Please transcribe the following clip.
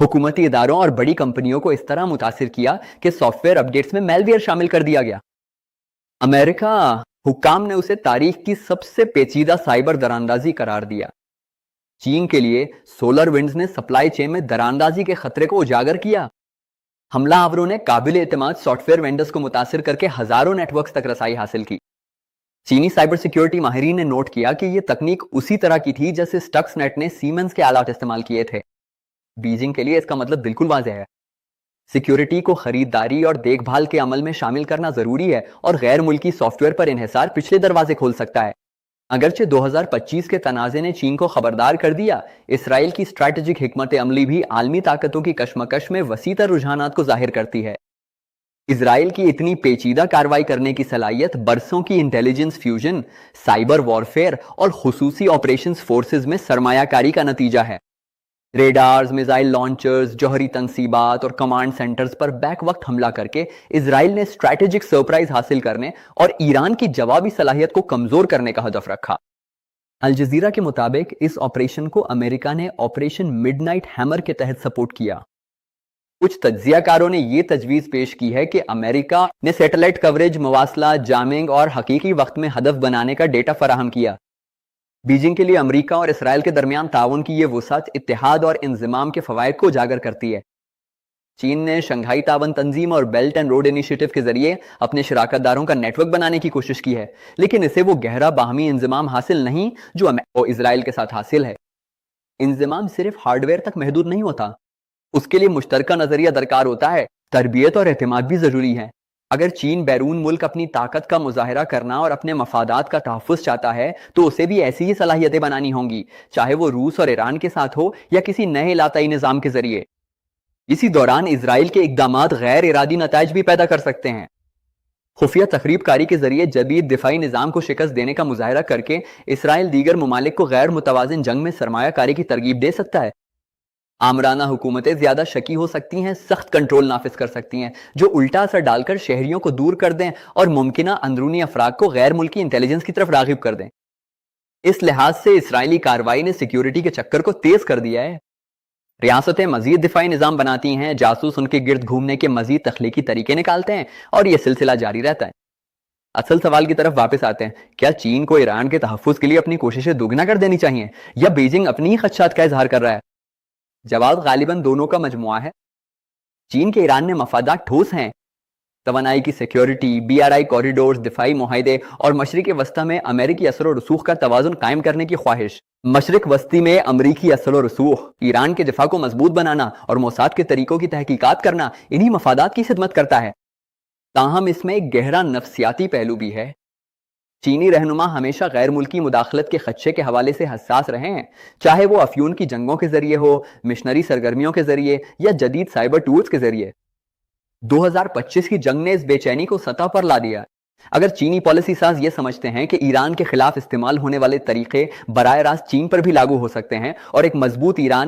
हुकूमती इदारों और बड़ी कंपनियों को इस तरह मुतासिर किया कि सॉफ्टवेयर अपडेट्स में मेलवेयर शामिल कर दिया गया। अमेरिका हुक्काम ने उसे तारीख की सबसे पेचीदा साइबर दरानंदाजी करार दिया। चीन के लिए सोलर विंड्स ने सप्लाई चेन में दरानंदाजी के खतरे को उजागर किया। हमलावरों ने काबिल एतमाद सॉफ्टवेयर वेंडर्स को मुतासिर करके हजारों नेटवर्क्स तक रसाई हासिल की। चीनी साइबर सिक्योरिटी माहिरीन ने नोट किया कि यह तकनीक उसी तरह की थी जैसे स्टक्सनेट ने सीमेंस के आलात इस्तेमाल किए थे। बीजिंग के लिए इसका मतलब बिल्कुल वाज़ेह है। सिक्योरिटी को खरीदारी और देखभाल के अमल में शामिल करना जरूरी है और गैर मुल्की सॉफ्टवेयर पर इन्हिसार पिछले दरवाजे खोल सकता है। अगरचे 2025 के तनाज़े ने चीन को खबरदार कर दिया, इसराइल की स्ट्रैटेजिक हिकमत अमली भी आलमी ताकतों की कशमकश में वसीतर रुझानात को जाहिर करती है। इसराइल की इतनी पेचीदा कार्रवाई करने की सलाहियत बरसों की इंटेलिजेंस फ्यूजन, साइबर वॉरफेयर और खुसूसी ऑपरेशंस फोर्सेस में सरमायाकारी का नतीजा है। रेडार्स, मिसाइल लॉन्चर्स, जौहरी तनसीबात और कमांड सेंटर्स पर बैक वक्त हमला करके इसराइल ने स्ट्रैटेजिक सरप्राइज हासिल करने और ईरान की जवाबी सलाहियत को कमजोर करने का हदफ रखा। अल जजीरा के मुताबिक इस ऑपरेशन को अमेरिका ने ऑपरेशन मिडनाइट हैमर के तहत सपोर्ट किया। कुछ तज्जियाकारों ने यह तजवीज पेश की है कि अमेरिका ने सैटेलाइट कवरेज, मवासलात, जामिंग और हकीकी वक्त में हदफ बनाने का डेटा फराहम किया। बीजिंग के लिए अमेरिका और इसराइल के दरमियान ताउन की यह वुसअत इत्तेहाद और इंजमाम के फवायद को उजागर करती है। चीन ने शंघाई तावन तंजीम और बेल्ट एंड रोड इनिशिएटिव के जरिए अपने शराकतदारों का नेटवर्क बनाने की कोशिश की है, लेकिन इसे वो गहरा बाहमी इंजमाम हासिल नहीं जो अमेरिका और इसराइल के साथ हासिल है। इंजमाम सिर्फ हार्डवेयर तक महदूद नहीं होता, उसके लिए मुश्तरका नजरिया दरकार होता है। तरबियत और एतमाद भी जरूरी है। अगर चीन बैरून मुल्क अपनी ताकत का मुजाहरा करना और अपने मफादात का तहफ़्फ़ुज़ चाहता है तो उसे भी ऐसी ही सलाहियतें बनानी होंगी, चाहे वो रूस और ईरान के साथ हो या किसी नए इलाकाई निज़ाम के जरिए। इसी दौरान इसराइल के इक़दामात गैर इरादी नताइज भी पैदा कर सकते हैं। खुफिया तखरीबकारी के जरिए जदीद दिफाई निज़ाम को शिकस्त देने का मुजाहरा करके इसराइल दीगर ममालिक को गैर मुतवाज़िन जंग में सरमायाकारी की तरगीब दे सकता है। आमराना हुकूमतें ज्यादा शकी हो सकती हैं, सख्त कंट्रोल नाफिज कर सकती हैं जो उल्टा असर डालकर शहरियों को दूर कर दें और मुमकिना अंदरूनी अफराद को गैर मुल्की इंटेलिजेंस की तरफ रागिब कर दें। इस लिहाज से इसराइली कार्रवाई ने सिक्योरिटी के चक्कर को तेज कर दिया है। रियासतें मजीद दिफाई निज़ाम बनाती हैं, जासूस उनके गिर्द घूमने के मजीद तख्लीकी तरीके निकालते हैं और यह सिलसिला जारी रहता है। असल सवाल की तरफ वापस आते हैं, क्या चीन को ईरान के तहफ़्फ़ुज़ के लिए अपनी कोशिशें दुगना कर देनी चाहिए या बीजिंग अपनी ही खदशात का इजहार कर रहा है? जवाब गालिबन दोनों का मजमुआ है। चीन के ईरान ने मफादात ठोस हैं, तवानाई की सिक्योरिटी, BRI कॉरिडोर्स, दिफाई मुआहदे और मशरिक वस्ती में अमेरिकी असर और रसूख का तवाज़ुन कायम करने की ख्वाहिश। मशरिक वस्ती में अमरीकी असर और रसूख, ईरान के दिफा को मजबूत बनाना और मोसाद के तरीकों की तहकीकात करना इन्हीं मफादात की खिदमत करता है। ताहम इसमें एक गहरा नफ्सियाती पहलू भी है। चीनी रहनुमा हमेशा गैर मुल्की मुदाखलत के खदशे के हवाले से हसास रहे हैं, चाहे वो अफ्यून की जंगों के जरिए हो, मिशनरी सरगर्मियों के जरिए या जदीद साइबर टूल्स के जरिए। 2025 की जंग ने इस बेचैनी को सतह पर ला दिया। अगर चीनी पॉलिसी साज ये समझते हैं कि ईरान के खिलाफ इस्तेमाल होने वाले तरीके बराह रास्त चीन पर भी लागू हो सकते हैं और एक मजबूत ईरान